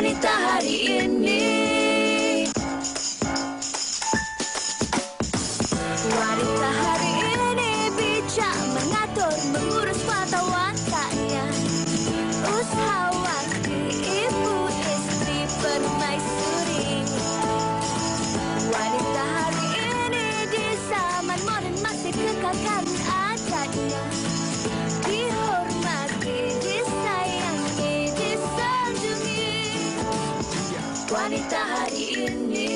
Wanita hari ini. Wanita hari ini bijak mengatur, mengurus mata wantanya. Usahawan, ibu, istri, permaisuri. Wanita hari ini di zaman moden masih kekalkan adatnya. Dihormati, disayangi, disanjungi. Wanita hari ini.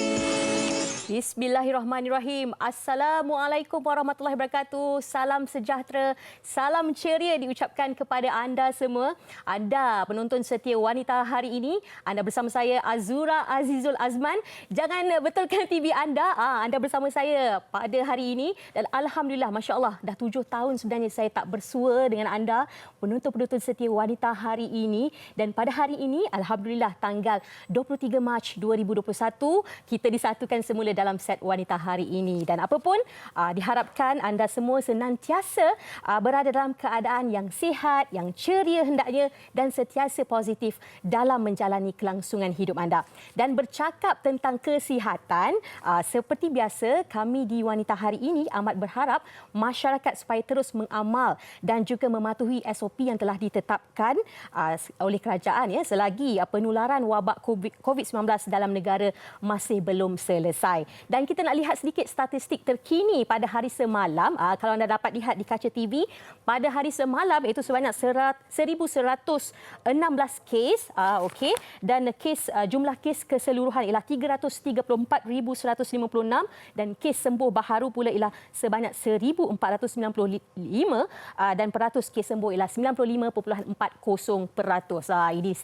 Bismillahirrahmanirrahim. Assalamualaikum warahmatullahi wabarakatuh. Salam sejahtera, salam ceria diucapkan kepada anda semua. Anda penonton setia Wanita hari ini. Anda bersama saya Azura Azizul Azman. Jangan betulkan TV anda. Anda bersama saya pada hari ini. Dan Alhamdulillah, Masya Allah, dah 7 tahun sebenarnya saya tak bersua dengan anda, penonton-penonton setia Wanita hari ini. Dan pada hari ini, Alhamdulillah, tanggal 23 Mac 2021, kita disatukan semula dalam set Wanita hari ini. Dan apapun, diharapkan anda semua senantiasa berada dalam keadaan yang sihat, yang ceria hendaknya dan sentiasa positif dalam menjalani kelangsungan hidup anda. Dan bercakap tentang kesihatan, seperti biasa kami di Wanita hari ini amat berharap masyarakat supaya terus mengamal dan juga mematuhi SOP yang telah ditetapkan oleh kerajaan selagi penularan wabak COVID-19 dalam negara masih belum selesai. Dan kita nak lihat sedikit statistik terkini pada hari semalam. Kalau anda dapat lihat di kaca TV, pada hari semalam itu sebanyak 1,116 kes, dan jumlah kes keseluruhan ialah 334,156 dan kes sembuh baharu pula ialah sebanyak 1,495 dan peratus kes sembuh ialah 95.40%. Ini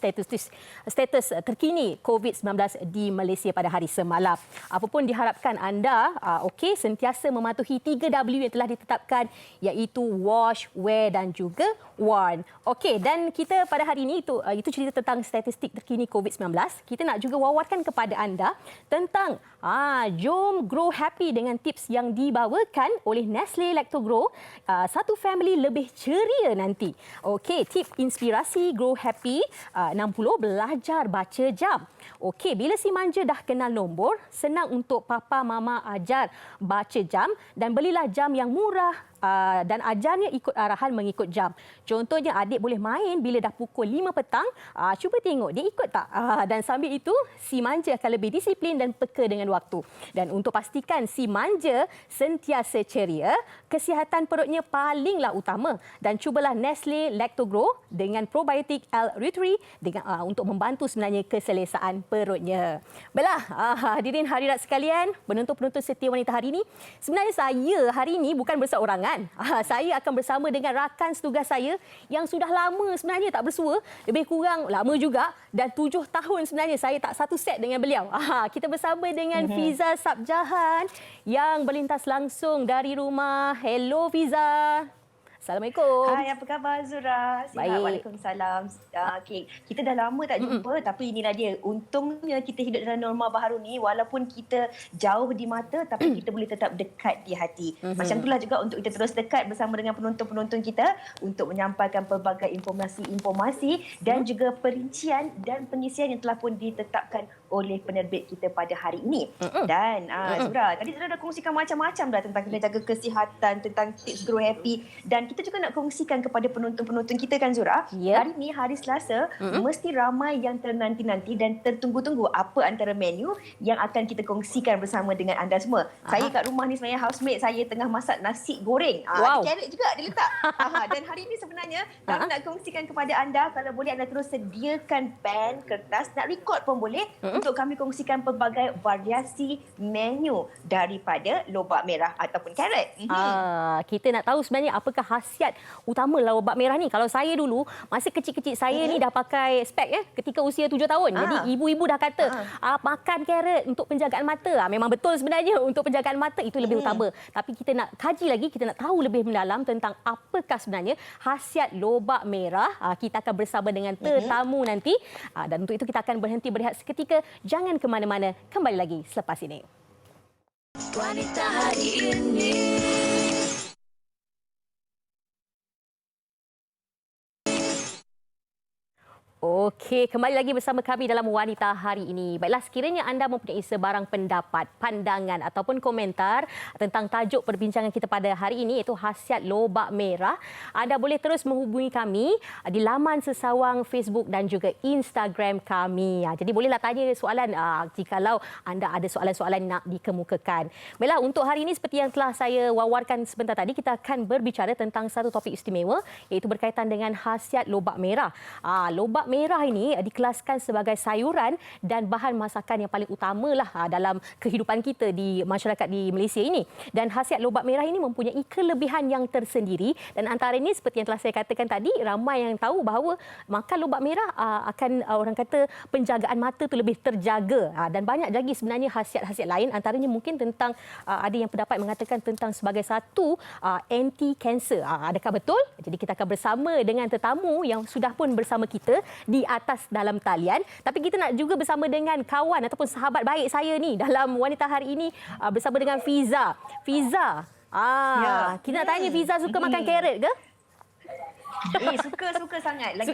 status terkini COVID-19 di Malaysia pada hari semalam. Apapun diharapkan anda sentiasa mematuhi 3W yang telah ditetapkan, iaitu wash, wear dan juga warn. Dan kita pada hari ini itu cerita tentang statistik terkini COVID-19. Kita nak juga wawarkan kepada anda tentang jom grow happy dengan tips yang dibawakan oleh Nestle Lactogrow. Satu family lebih ceria nanti. Tip inspirasi grow happy 60, belajar baca jam. Bila si manja dah kenal nombor, senang untuk papa mama ajar baca jam dan belilah jam yang murah dan ajarnya ikut arahan mengikut jam. Contohnya adik boleh main bila dah pukul 5 petang, cuba tengok dia ikut tak? Dan sambil itu si manja akan lebih disiplin dan peka dengan waktu. Dan untuk pastikan si manja sentiasa ceria, kesihatan perutnya palinglah utama. Dan cubalah Nestle Lactogrow dengan probiotik L-Reuteri untuk membantu sebenarnya keselesaan perutnya. Baiklah, hadirin hadirat sekalian, penonton-penonton setia Wanita hari ini, sebenarnya saya hari ini bukan berseorangan. Saya akan bersama dengan rakan setugas saya yang sudah lama sebenarnya tak bersua, lebih kurang lama juga, dan 7 tahun sebenarnya saya tak satu set dengan beliau. Kita bersama dengan Fiza Sabjahan yang berlintas langsung dari rumah. Hello Fiza. Assalamualaikum. Hai, apa khabar Azura? Baik. Waalaikumsalam. Kita dah lama tak jumpa, tapi inilah dia. Untungnya kita hidup dalam norma baru ni, walaupun kita jauh di mata, tapi kita boleh tetap dekat di hati. Macam itulah juga untuk kita terus dekat bersama dengan penonton-penonton kita untuk menyampaikan pelbagai informasi-informasi dan juga perincian dan pengisian yang telah pun ditetapkan oleh penerbit kita pada hari ini. Dan Azura, tadi Azura dah kongsikan macam-macam dah tentang kena jaga kesihatan, tentang tips grow happy, dan kita juga nak kongsikan kepada penonton-penonton kita kan Zura. Hari ni hari Selasa, mesti ramai yang ternanti-nanti dan tertunggu-tunggu apa antara menu yang akan kita kongsikan bersama dengan anda semua. Saya kat rumah ni sebenarnya housemate saya tengah masak nasi goreng. Ada carrot juga dia letak. Dan hari ni sebenarnya kami nak kongsikan kepada anda, kalau boleh anda terus sediakan pen, kertas, nak record pun boleh untuk kami kongsikan pelbagai variasi menu daripada lobak merah ataupun carrot. Kita nak tahu sebenarnya apakah khasiat utama lobak merah ni. Kalau saya dulu, masa kecil-kecil saya ni dah pakai spek ketika usia 7 tahun. Jadi ibu-ibu dah kata makan carrot untuk penjagaan mata. Memang betul sebenarnya untuk penjagaan mata itu lebih utama. Tapi kita nak kaji lagi, kita nak tahu lebih mendalam tentang apakah sebenarnya khasiat lobak merah. Kita akan bersama dengan tetamu nanti. Dan untuk itu kita akan berhenti berehat seketika. Jangan ke mana-mana. Kembali lagi selepas ini. Wanita hari ini. Okey, kembali lagi bersama kami dalam Wanita Hari ini. Baiklah, sekiranya anda mempunyai sebarang pendapat, pandangan ataupun komentar tentang tajuk perbincangan kita pada hari ini iaitu khasiat lobak merah, anda boleh terus menghubungi kami di laman sesawang Facebook dan juga Instagram kami. Jadi bolehlah tanya soalan jikalau anda ada soalan-soalan nak dikemukakan. Baiklah, untuk hari ini seperti yang telah saya wawarkan sebentar tadi, kita akan berbicara tentang satu topik istimewa iaitu berkaitan dengan khasiat lobak merah. Lobak merah ini dikelaskan sebagai sayuran dan bahan masakan yang paling utamalah dalam kehidupan kita di masyarakat di Malaysia ini. Dan khasiat lobak merah ini mempunyai kelebihan yang tersendiri dan antara ini seperti yang telah saya katakan tadi, ramai yang tahu bahawa makan lobak merah akan orang kata penjagaan mata tu lebih terjaga dan banyak lagi sebenarnya khasiat-khasiat lain, antaranya mungkin tentang ada yang pendapat mengatakan tentang sebagai satu anti kanser. Adakah betul? Jadi kita akan bersama dengan tetamu yang sudah pun bersama kita di atas dalam talian. Tapi kita nak juga bersama dengan kawan ataupun sahabat baik saya ni dalam Wanita Hari ini bersama dengan Fiza. Fiza, kita nak tanya Fiza suka makan carrot ke? Suka sangat. Lagi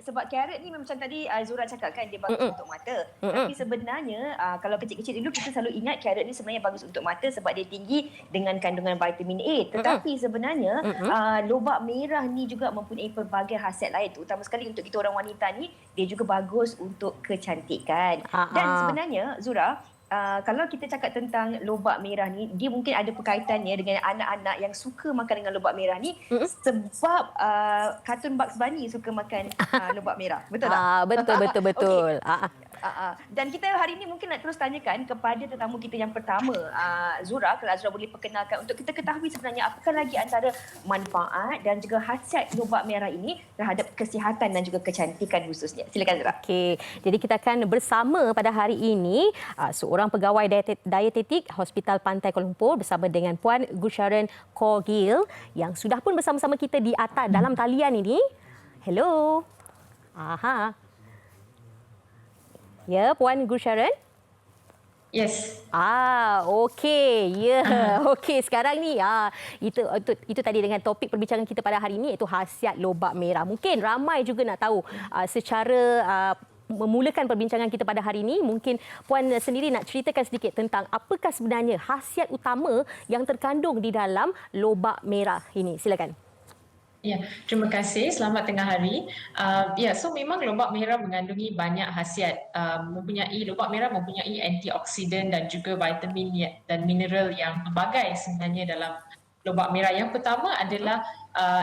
sebab carrot ni macam tadi Zura cakap kan dia bagus untuk mata. Tapi sebenarnya kalau kecil-kecil dulu kita selalu ingat carrot ni sebenarnya bagus untuk mata sebab dia tinggi dengan kandungan vitamin A. Tetapi sebenarnya lobak merah ni juga mempunyai pelbagai khasiat lain, terutama sekali untuk kita orang wanita ni, dia juga bagus untuk kecantikan. Dan sebenarnya Zura, kalau kita cakap tentang lobak merah ni, dia mungkin ada perkaitannya dengan anak-anak yang suka makan dengan lobak merah ni sebab kartun Bugs Bunny suka makan lobak merah. Betul tak? Betul. Okay. Dan kita hari ini mungkin nak terus tanyakan kepada tetamu kita yang pertama, Zura, kalau Zura boleh perkenalkan untuk kita ketahui sebenarnya apakah lagi antara manfaat dan juga khasiat lobak merah ini terhadap kesihatan dan juga kecantikan khususnya. Silakan Zura. Okey, jadi kita akan bersama pada hari ini seorang pegawai dietetik Hospital Pantai Kuala Lumpur bersama dengan Puan Gusharan Kaur Gill yang sudah pun bersama-sama kita di atas dalam talian ini. Hello. Ya, Puan Gusharan? Yes. Okey. Okey, sekarang ni itu tadi dengan topik perbincangan kita pada hari ini iaitu khasiat lobak merah. Mungkin ramai juga nak tahu secara memulakan perbincangan kita pada hari ini, mungkin Puan sendiri nak ceritakan sedikit tentang apakah sebenarnya khasiat utama yang terkandung di dalam lobak merah ini. Silakan. Ya, terima kasih. Selamat tengah hari. So memang lobak merah mengandungi banyak khasiat. Lobak merah mempunyai antioksidan dan juga vitamin dan mineral yang pelbagai sebenarnya dalam lobak merah. Yang pertama adalah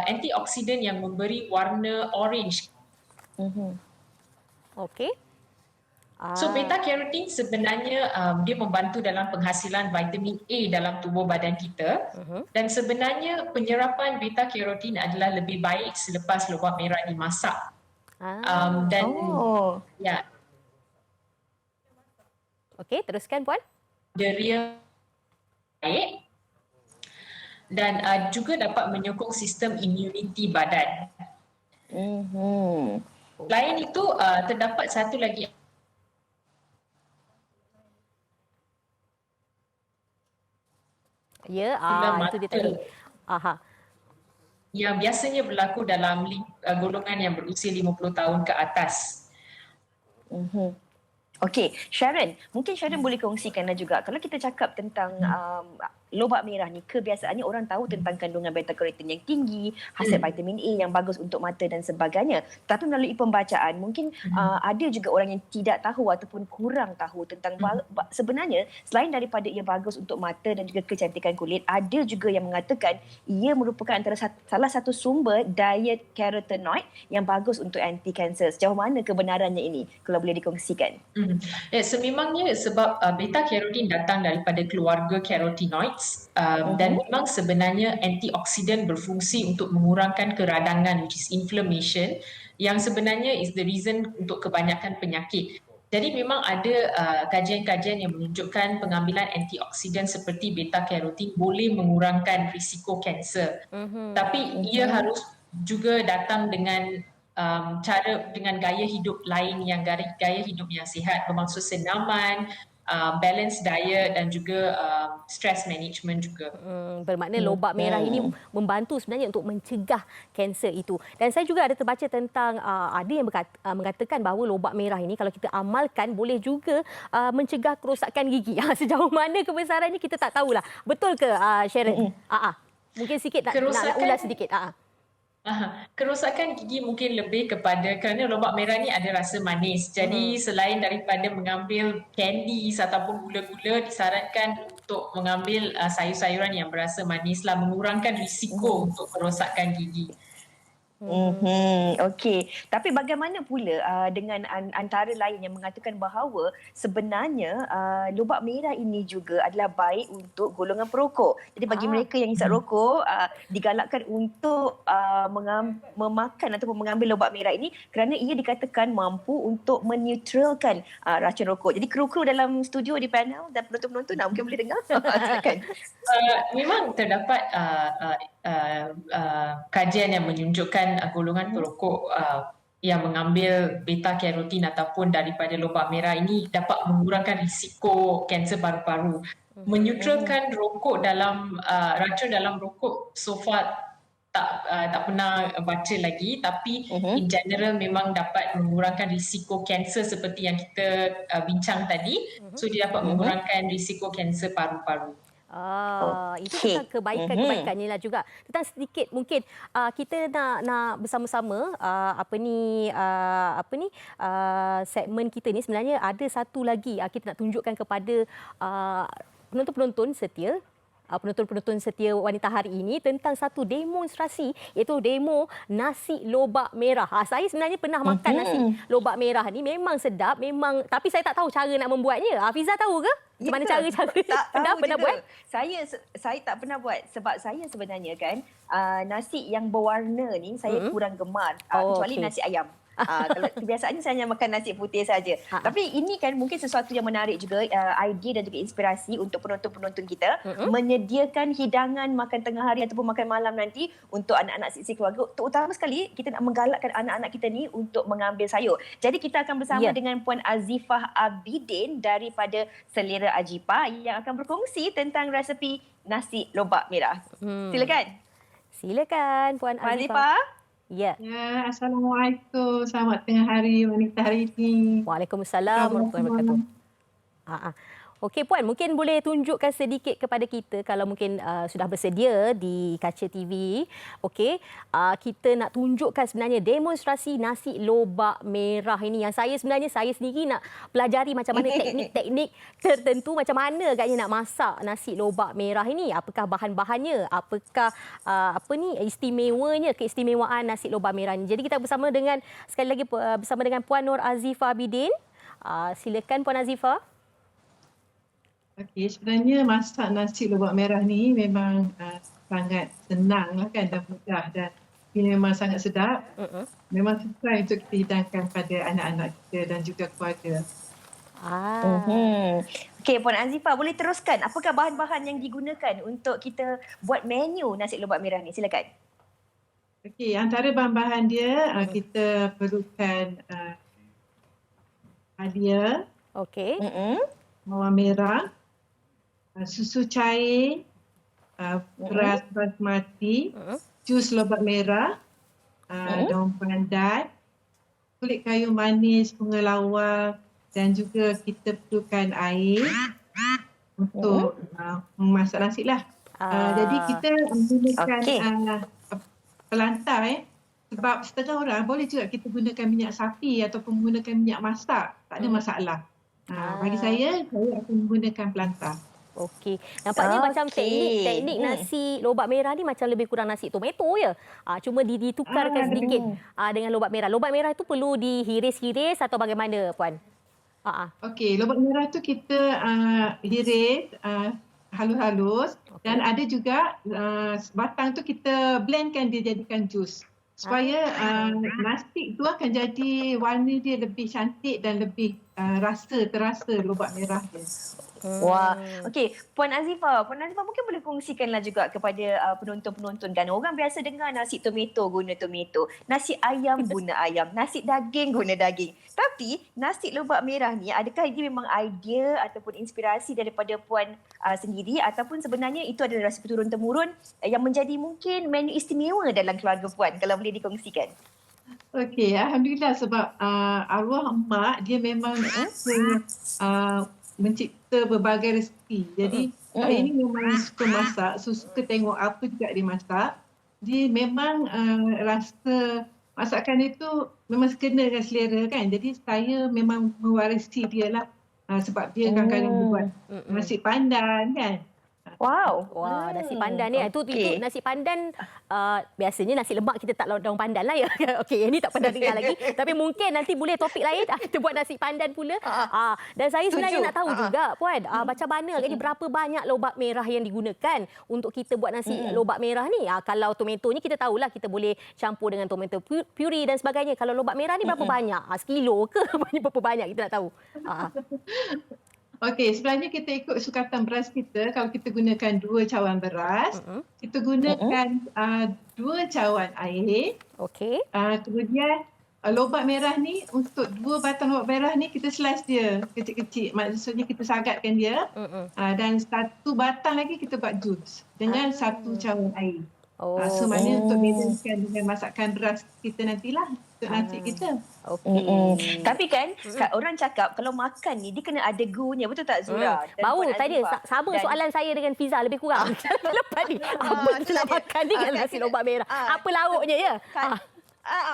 antioksidan yang memberi warna orange. Okey. So beta-carotene sebenarnya dia membantu dalam penghasilan vitamin A dalam tubuh badan kita dan sebenarnya penyerapan beta-carotene adalah lebih baik selepas lobak merah dimasak. Okey, teruskan Puan. Dia baik dan juga dapat menyokong sistem imuniti badan. Selain itu terdapat satu lagi itu dia tadi. Yang biasanya berlaku dalam golongan yang berusia 50 tahun ke atas. Okey, Sharon, mungkin Sharon boleh kongsikan juga kalau kita cakap tentang lobak merah ni, kebiasaannya orang tahu tentang kandungan beta-carotene yang tinggi, khasiat vitamin A yang bagus untuk mata dan sebagainya. Tapi melalui pembacaan, mungkin ada juga orang yang tidak tahu ataupun kurang tahu tentang sebenarnya selain daripada ia bagus untuk mata dan juga kecantikan kulit, ada juga yang mengatakan ia merupakan antara salah satu sumber diet carotenoid yang bagus untuk anti-kanser. Sejauh mana kebenarannya ini? Kalau boleh dikongsikan. Sememangnya sebab beta-carotene datang daripada keluarga carotenoid. Dan memang sebenarnya antioksidan berfungsi untuk mengurangkan keradangan, which is inflammation, yang sebenarnya is the reason untuk kebanyakan penyakit. Jadi memang ada kajian-kajian yang menunjukkan pengambilan antioksidan seperti beta-carotene boleh mengurangkan risiko kanser. Tapi ia harus juga datang dengan dengan gaya hidup lain yang gaya hidup yang sihat, bermaksud senaman, balance diet dan juga stress management juga. Bermakna lobak merah ini membantu sebenarnya untuk mencegah kanser itu. Dan saya juga ada terbaca tentang ada yang mengatakan bahawa lobak merah ini kalau kita amalkan boleh juga mencegah kerosakan gigi. Sejauh mana kebesarannya kita tak tahulah. Betul ke Sharon? Mungkin sikit nak ulas sedikit. Kerosakan gigi mungkin lebih kepada kerana lobak merah ni ada rasa manis. Jadi selain daripada mengambil candies ataupun gula-gula, disarankan untuk mengambil sayur-sayuran yang berasa manis lah, mengurangkan risiko untuk kerosakan gigi. Okey. Tapi bagaimana pula dengan antara lain yang mengatakan bahawa sebenarnya lobak merah ini juga adalah baik untuk golongan perokok. Jadi bagi mereka yang hisap rokok digalakkan untuk memakan ataupun mengambil lobak merah ini kerana ia dikatakan mampu untuk meneutralkan racun rokok. Jadi kru-kru dalam studio di panel dan penonton-penonton mungkin boleh dengar. Silakan. Memang terdapat kajian yang menunjukkan golongan perokok yang mengambil beta carotin ataupun daripada lobak merah ini dapat mengurangkan risiko kanser paru-paru. Menyutralkan rokok dalam racun dalam rokok so far tak pernah baca lagi, tapi in general memang dapat mengurangkan risiko kanser seperti yang kita bincang tadi. So dia dapat mengurangkan risiko kanser paru-paru. Itu tentang kebaikan-kebaikannya lah juga. Tentang sedikit mungkin kita nak bersama-sama segmen kita ni sebenarnya ada satu lagi kita nak tunjukkan kepada penonton-penonton setia wanita hari ini tentang satu demonstrasi iaitu demo nasi lobak merah. Saya sebenarnya pernah makan nasi lobak merah ni, memang sedap, tapi saya tak tahu cara nak membuatnya. Hafiza tahu ke? Macam mana cara? Pernah buat? Saya tak pernah buat sebab saya sebenarnya kan nasi yang berwarna ni saya kurang gemar kecuali nasi ayam. Kalau kebiasaannya saya hanya makan nasi putih saja. Tapi ini kan mungkin sesuatu yang menarik juga, idea dan juga inspirasi untuk penonton-penonton kita menyediakan hidangan makan tengah hari ataupun makan malam nanti untuk anak-anak sisi keluarga. Terutama sekali kita nak menggalakkan anak-anak kita ni untuk mengambil sayur. Jadi kita akan bersama dengan Puan Azifah Abidin daripada Selera Ajipa yang akan berkongsi tentang resepi nasi lobak merah. Silakan Puan Azifah. Ya, Assalamualaikum. Selamat tengah hari wanita hari ini. Waalaikumsalam warahmatullahi wabarakatuh. Okey Puan, mungkin boleh tunjukkan sedikit kepada kita kalau mungkin sudah bersedia di kaca TV. Okey, kita nak tunjukkan sebenarnya demonstrasi nasi lobak merah ini yang saya sendiri nak pelajari macam mana teknik-teknik tertentu, macam mana agaknya nak masak nasi lobak merah ini. Apakah bahan-bahannya, apakah keistimewaan nasi lobak merah ini. Jadi kita bersama dengan Puan Nur Azifah Abidin. Silakan Puan Azifah. Okey, sebenarnya masak nasi lobak merah ni memang sangat senang lah kan dan mudah dan ini memang sangat sedap. Memang sesuai untuk kita hidangkan pada anak-anak kita dan juga keluarga. Okey, Puan Azifah boleh teruskan. Apakah bahan-bahan yang digunakan untuk kita buat menu nasi lobak merah ni? Silakan. Okey, antara bahan-bahan dia kita perlukan halia, bawang merah, susu cair, beras basmati, jus lobak merah, daun pandan, kulit kayu manis, bunga lawar dan juga kita perlukan air untuk memasak nasi lah. Jadi kita menggunakan pelantar sebab setengah orang boleh juga kita gunakan minyak sapi ataupun menggunakan minyak masak, tak ada masalah. Bagi saya akan menggunakan pelantar. Okey. Nampaknya macam teknik nasi lobak merah ni macam lebih kurang nasi tomato je. Cuma ditukarkan sedikit dengan lobak merah. Lobak merah tu perlu dihiris-hiris atau bagaimana Puan? Okey, lobak merah tu kita hiris halus-halus dan ada juga batang tu kita blendkan dia jadikan jus. Supaya nasi tu akan jadi warna dia lebih cantik dan lebih terasa lobak merah dia. Wah, okey. Puan Azifah mungkin boleh kongsikanlah juga kepada penonton-penonton kan. Orang biasa dengar nasi tomato guna tomato, nasi ayam guna ayam, nasi daging guna daging. Tapi nasi lobak merah ni adakah ini memang idea ataupun inspirasi daripada puan sendiri ataupun sebenarnya itu adalah resep turun-temurun yang menjadi mungkin menu istimewa dalam keluarga puan, kalau boleh dikongsikan? Okey, alhamdulillah sebab arwah mak dia memang mencipta berbagai resipi. Jadi saya ni memang suka masak, suka tengok apa juga dia masak. Dia memang rasa masakan itu memang kena dengan selera kan. Jadi saya memang mewarisi dia lah. Sebab dia kadang-kadang buat nasi pandan kan. Wow. Wah, nasi pandan ni. Itu nasi pandan biasanya nasi lemak kita tak daun pandan lah ya. Okey, ini tak pernah dengar lagi. Tapi mungkin nanti boleh topik lain kita buat nasi pandan pula. Dan saya sebenarnya nak tahu juga Puan, macam mana ni berapa banyak lobak merah yang digunakan untuk kita buat nasi lobak merah ni? Kalau tomato ni kita tahulah kita boleh campur dengan tomato puree dan sebagainya. Kalau lobak merah ni berapa banyak? Sekilo ke? Berapa banyak kita nak tahu? Okey, sebenarnya kita ikut sukatan beras kita. Kalau kita gunakan 2 cawan beras, kita gunakan 2 cawan air. Okey. Kemudian lobak merah ni, untuk 2 batang lobak merah ni kita slice dia kecil-kecil. Maksudnya kita sagatkan dia. Dan 1 batang lagi kita buat jus dengan 1 cawan air. So maknanya untuk bedakan dengan masakan beras kita nantilah untuk nasi kita. Okey. Tapi kan orang cakap kalau makan ni dia kena ada gunya, betul tak Zura? Dan Bau Puan tadi Azifah. sama Dan- soalan saya dengan Fiza lebih kurang. Lepas ni apa kita nak makan ni dengan nasi lobak merah? Apa lauknya ya?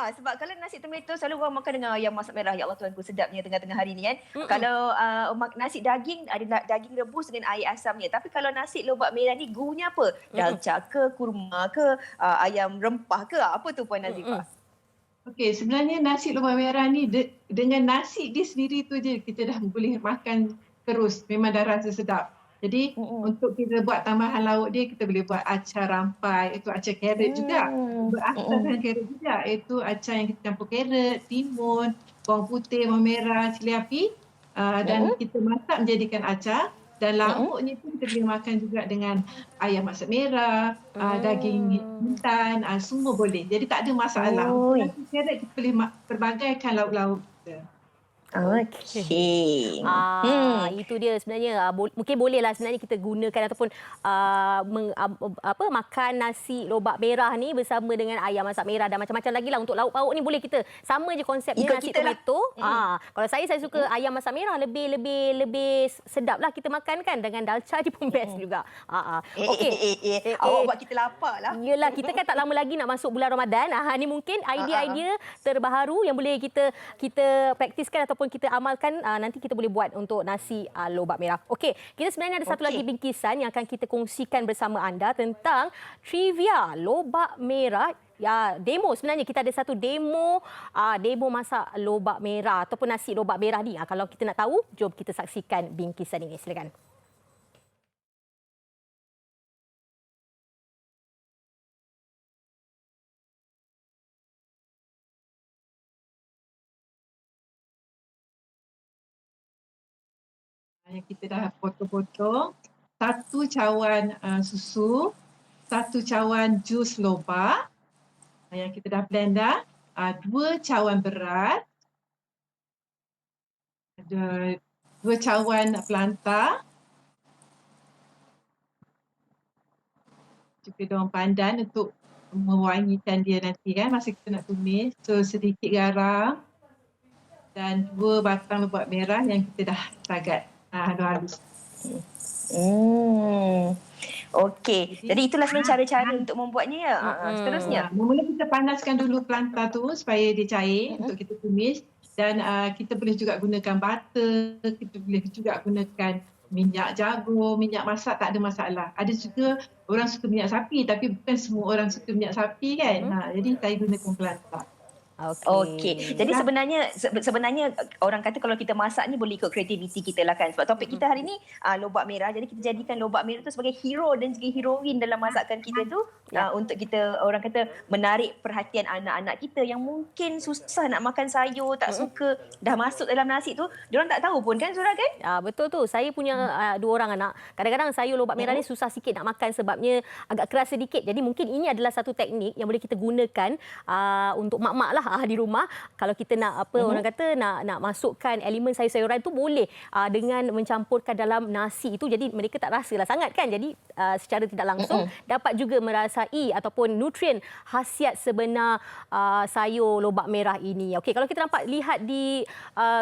Sebab kalau nasi tomato selalu orang makan dengan ayam masak merah. Ya Allah Tuanku, sedapnya tengah-tengah hari ni kan. Kalau nasi daging ada daging rebus dengan air asamnya. Tapi kalau nasi lobak merah ni gunya apa? Dalca ke, kurma ke, ayam rempah ke? Apa tu Puan Azifah? Okey, sebenarnya nasi lobak merah ni dengan nasi dia sendiri tu je kita dah boleh makan terus. Memang dah rasa sedap. Jadi untuk kita buat tambahan lauk dia, kita boleh buat acar rampai, itu acar carrot juga. Berasaskan carrot juga, iaitu acar yang kita campur carrot, timun, bawang putih, bawang merah, cili api. Dan kita masak menjadikan acar. Dan lauknya pun kita boleh makan juga dengan ayam masak merah, daging hitam, semua boleh. Jadi tak ada masalah. Untuk carrot kita boleh perbagaikan lauk-lauk kita. Okey. Itu dia sebenarnya. Mungkin bolehlah sebenarnya kita gunakan ataupun makan nasi lobak merah ni bersama dengan ayam masak merah dan macam-macam lagi lah. Untuk lauk pauk ni boleh kita sama je konsepnya Ikut nasi kita lah. tomato. Kalau saya suka ayam masak merah, lebih sedap lah kita makan kan, dengan dalca dia pun best juga. Okey. Awak buat kita lapar lah. Yelah, kita kan tak lama lagi nak masuk bulan Ramadan. Ni mungkin idea-idea terbaru yang boleh kita praktiskan ataupun kita amalkan. Nanti kita boleh buat untuk nasi lobak merah. Okey, kita sebenarnya ada satu lagi bingkisan yang akan kita kongsikan bersama anda tentang trivia lobak merah. Ya, demo sebenarnya kita ada satu demo masak lobak merah ataupun nasi lobak merah ni. Kalau kita nak tahu, jom kita saksikan bingkisan ini. Silakan. Yang kita dah potong-potong, 1 cawan susu, 1 cawan jus lobak yang kita dah blend dah, 2 cawan beras, ada 2 cawan pelanta, juga daun pandan untuk mewangikan dia nanti kan masa kita nak tumis. So sedikit garam dan 2 batang lobak merah yang kita dah sagat halus. Okey. Jadi itulah sebenarnya cara-cara untuk membuatnya ya. Seterusnya. Mula kita panaskan dulu pelanta tu supaya dia cair untuk kita tumis. Dan kita boleh juga gunakan butter, kita boleh juga gunakan minyak jagung, minyak masak, tak ada masalah. Ada juga orang suka minyak sapi tapi bukan semua orang suka minyak sapi kan. Jadi saya gunakan pelanta. Okey. Jadi sebenarnya orang kata kalau kita masak ni boleh ikut kreativiti kita lah kan. Sebab topik kita hari ni lobak merah. Jadi kita jadikan lobak merah tu sebagai hero dan juga heroin dalam masakan kita tu untuk kita orang kata menarik perhatian anak-anak kita yang mungkin susah nak makan sayur, tak suka dah masuk dalam nasi tu, diorang tak tahu pun kan Zura kan? Betul tu. Saya punya 2 orang anak. Kadang-kadang sayur lobak merah ni susah sikit nak makan sebabnya agak keras sedikit. Jadi mungkin ini adalah satu teknik yang boleh kita gunakan untuk mak-mak lah di rumah. Kalau kita nak orang kata nak masukkan elemen sayur-sayuran tu boleh dengan mencampurkan dalam nasi itu, jadi mereka tak rasalah sangat kan. Jadi secara tidak langsung dapat juga merasai ataupun nutrien khasiat sebenar sayur lobak merah ini. Okey, kalau kita nampak lihat di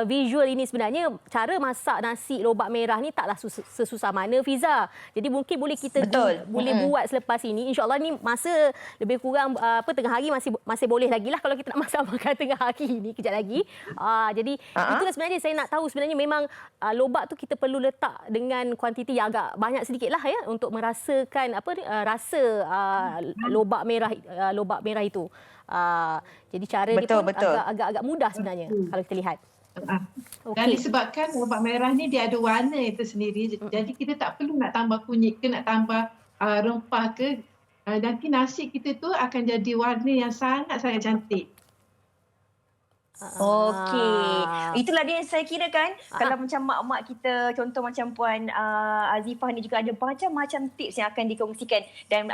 visual ini, sebenarnya cara masak nasi lobak merah ni taklah sesusah mana Fiza. Jadi mungkin boleh kita boleh buat selepas ini. InsyaAllah ni masa lebih kurang tengah hari masih boleh lagi lah kalau kita nak masak makan tengah hari ni kejap lagi. Jadi itulah sebenarnya saya nak tahu, sebenarnya memang lobak tu kita perlu letak dengan kuantiti yang agak banyak sedikit lah ya untuk merasakan rasa lobak merah itu. Jadi cara dia pun agak mudah sebenarnya kalau kita lihat. Dan disebabkan lobak merah ni dia ada warna itu sendiri. Jadi kita tak perlu nak tambah kunyit ke nak tambah rempah ke. Nanti nasi kita tu akan jadi warna yang sangat-sangat cantik. Okey. Itulah dia saya kira kan. Kalau macam mak-mak kita, contoh macam Puan Azifah ni juga ada macam-macam tips yang akan dikongsikan dan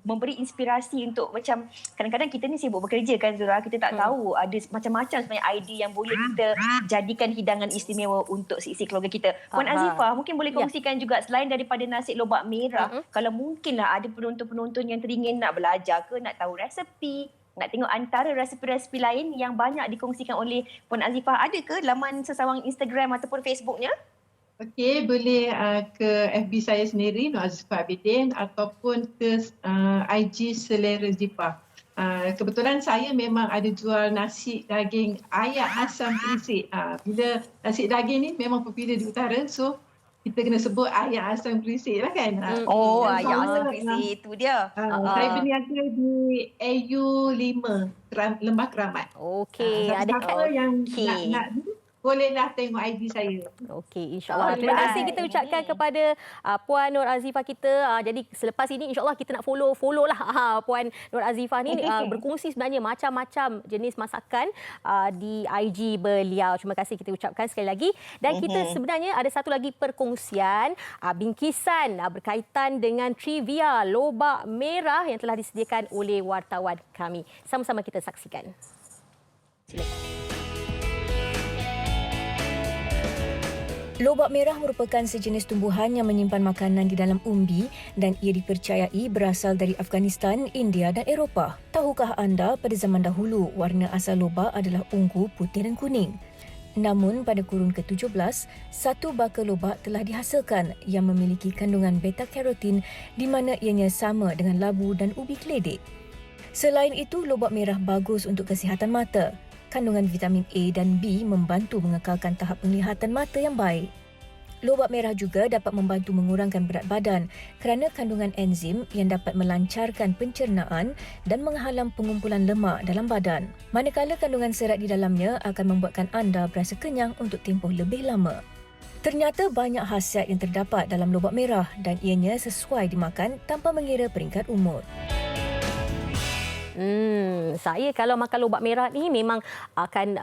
memberi inspirasi untuk macam kadang-kadang kita ni sibuk bekerja kan Zura. Kita tak tahu ada macam-macam sebenarnya idea yang boleh kita jadikan hidangan istimewa untuk isi keluarga kita. Puan Azifah mungkin boleh kongsikan juga selain daripada nasi lobak merah, kalau mungkinlah ada penonton-penonton yang teringin nak belajar ke, nak tahu resepi, nak tengok antara resepi-resepi lain yang banyak dikongsikan oleh Puan Azifah, ada ke laman sesawang Instagram ataupun Facebooknya? Okey, boleh ke FB saya sendiri, Nur Azifah Abidin, ataupun ke IG Selera Zifah. Kebetulan saya memang ada jual nasi daging ayam asam perisik. Bila nasi daging ni memang popular di utara, so kita kena sebut ayam asam perisik lah kan. Ayam asam perisik itu dia. Saya berniaga di AU 5 Lembah Keramat. Okey, ada siapa yang nak bolehlah tengok ID saya. Okey, insyaAllah. Terima kasih kita ucapkan kepada Puan Nur Azifah kita. Jadi selepas ini insyaAllah kita nak follow lah Puan Nur Azifah ni berkongsi sebenarnya macam-macam jenis masakan di IG beliau. Terima kasih kita ucapkan sekali lagi. Dan kita sebenarnya ada satu lagi perkongsian bingkisan berkaitan dengan trivia lobak merah yang telah disediakan oleh wartawan kami. Sama-sama kita saksikan. Silakan. Lobak merah merupakan sejenis tumbuhan yang menyimpan makanan di dalam umbi dan ia dipercayai berasal dari Afghanistan, India dan Eropah. Tahukah anda pada zaman dahulu warna asal lobak adalah ungu, putih dan kuning? Namun pada kurun ke-17, satu bakal lobak telah dihasilkan yang memiliki kandungan beta-karotin di mana ianya sama dengan labu dan ubi keledek. Selain itu, lobak merah bagus untuk kesihatan mata. Kandungan vitamin A dan B membantu mengekalkan tahap penglihatan mata yang baik. Lobak merah juga dapat membantu mengurangkan berat badan kerana kandungan enzim yang dapat melancarkan pencernaan dan menghalang pengumpulan lemak dalam badan. Manakala kandungan serat di dalamnya akan membuatkan anda berasa kenyang untuk tempoh lebih lama. Ternyata banyak khasiat yang terdapat dalam lobak merah dan ianya sesuai dimakan tanpa mengira peringkat umur. Saya kalau makan lobak merah ni memang akan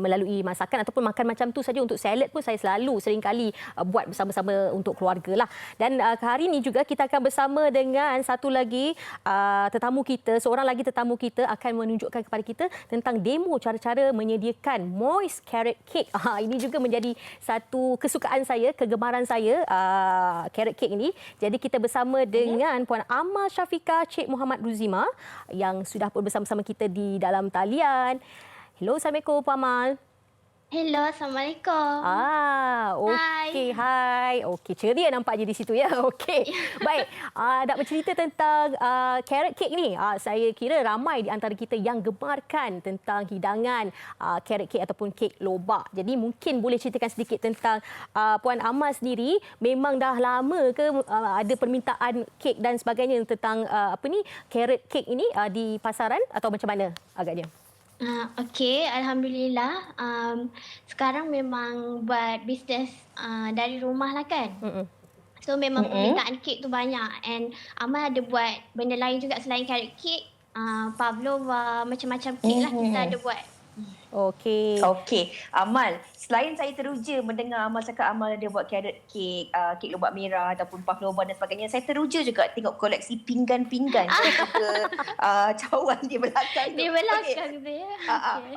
melalui masakan ataupun makan macam tu saja. Untuk salad pun saya seringkali buat bersama-sama untuk keluarga lah. Dan hari ini juga kita akan bersama dengan satu lagi tetamu kita, seorang lagi tetamu kita akan menunjukkan kepada kita tentang demo cara-cara menyediakan moist carrot cake. Ini juga menjadi satu kesukaan saya, kegemaran saya, carrot cake ini. Jadi kita bersama dengan Puan Amal Syafiqah Cik Muhammad Ruzima yang sudah pun bersama-sama kita di dalam talian. Hello, Assalamualaikum Puan Amal. Hello, Assalamualaikum. Okey, hai. Okey, ceria nampaknya di situ ya. Okey. Baik, nak bercerita tentang carrot cake ni. Saya kira ramai di antara kita yang gemarkan tentang hidangan carrot cake ataupun kek lobak. Jadi mungkin boleh ceritakan sedikit tentang Puan Amal sendiri, memang dah lama ke ada permintaan kek dan sebagainya tentang carrot cake ini di pasaran atau macam mana agaknya? Okey, Alhamdulillah. Sekarang memang buat bisnes dari rumah lah kan. So memang permintaan kek tu banyak, and Amal ada buat benda lain juga selain carrot cake. Pavlova, macam-macam kek lah kita ada buat. Okey. Okey, Amal, selain saya teruja mendengar Amal cakap Amal ada buat carrot cake, kek lobak merah ataupun pavlova dan sebagainya, saya teruja juga tengok koleksi pinggan-pinggan dan juga cawan di belakang tu. Di belakang tu ya.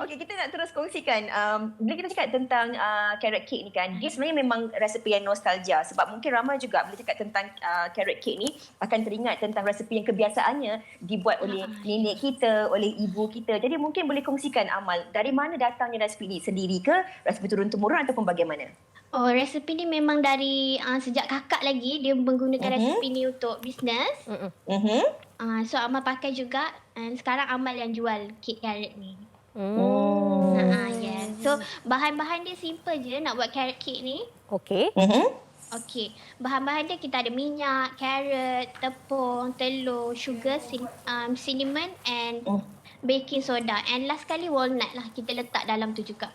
Okey, kita nak terus kongsikan. Bila kita cakap tentang carrot cake ni kan, dia sebenarnya memang resepi yang nostalgia sebab mungkin ramai juga bila cakap tentang carrot cake ni akan teringat tentang resepi yang kebiasaannya dibuat oleh nenek kita, oleh ibu kita. Jadi mungkin boleh kongsikan Amal, dari mana datangnya resepi ni? Sendiri ke? Resepi turun-temurun ataupun bagaimana? Oh, resepi ni memang dari sejak kakak lagi dia menggunakan resepi ni untuk bisnes. So Amal pakai juga, and sekarang Amal yang jual kek carrot ni. Yes. So bahan-bahan dia simple je nak buat carrot cake ni. Okey. Okey, bahan-bahan dia kita ada minyak, carrot, tepung, telur, sugar, cinnamon and baking soda. And last kali walnut lah kita letak dalam tu juga.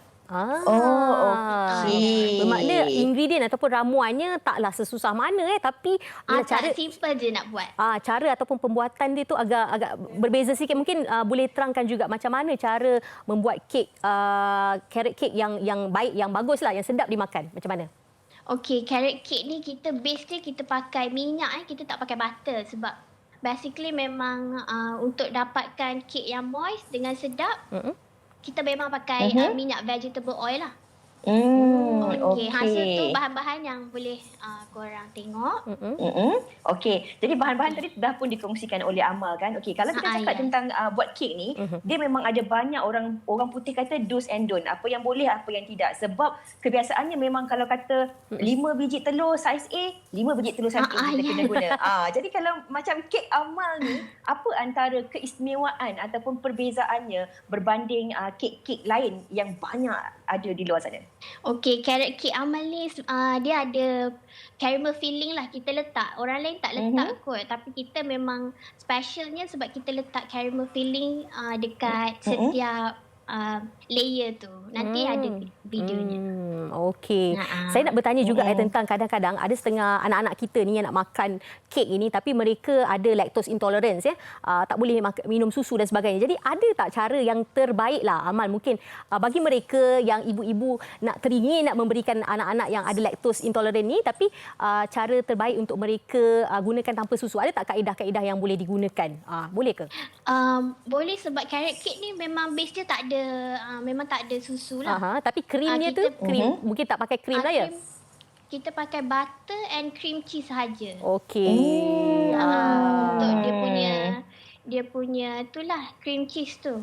Okey. Bermakna ingredient ataupun ramuannya taklah sesusah mana tapi cara simple je nak buat. Cara ataupun pembuatan dia tu agak berbeza sikit. Mungkin boleh terangkan juga macam mana cara membuat kek carrot cake yang baik, yang baguslah, yang sedap dimakan. Macam mana? Okey, carrot cake ni kita base dia kita pakai minyak, kita tak pakai butter sebab basically memang untuk dapatkan kek yang moist dengan sedap, kita memang pakai minyak vegetable oil lah. Okey, hasil tu bahan-bahan yang boleh korang tengok. Okey, jadi bahan-bahan tadi dah pun dikongsikan oleh Amal kan. Okey, kalau kita cakap tentang buat kek ni, dia memang ada banyak orang putih kata do's and don't. Apa yang boleh, apa yang tidak. Sebab kebiasaannya memang kalau kata 5 biji telur saiz A, 5 biji telur saiz A kita kena guna. Jadi kalau macam kek Amal ni, apa antara keistimewaan ataupun perbezaannya berbanding kek-kek lain yang banyak ada di luar sana? Okey, carrot cake Amal ni dia ada caramel filling lah kita letak. Orang lain tak letak kot. Tapi kita memang specialnya sebab kita letak caramel filling dekat setiap layer tu. Nanti ada videonya. Okey. Saya nak bertanya juga tentang kadang-kadang ada setengah anak-anak kita ni yang nak makan kek ini tapi mereka ada lactose intolerance ya. Tak boleh minum susu dan sebagainya. Jadi ada tak cara yang terbaik lah Amal mungkin bagi mereka yang ibu-ibu teringin nak memberikan anak-anak yang ada lactose intolerant ni tapi cara terbaik untuk mereka gunakan tanpa susu. Ada tak kaedah-kaedah yang boleh digunakan? Boleh ke? Boleh sebab carrot cake ni memang base dia tak ada memang tak ada susu lah. Tapi krimnya tu krim mungkin tak pakai krim lah ya. Kita pakai butter and cream cheese sahaja. Okey. Untuk dia punya itulah cream cheese tu.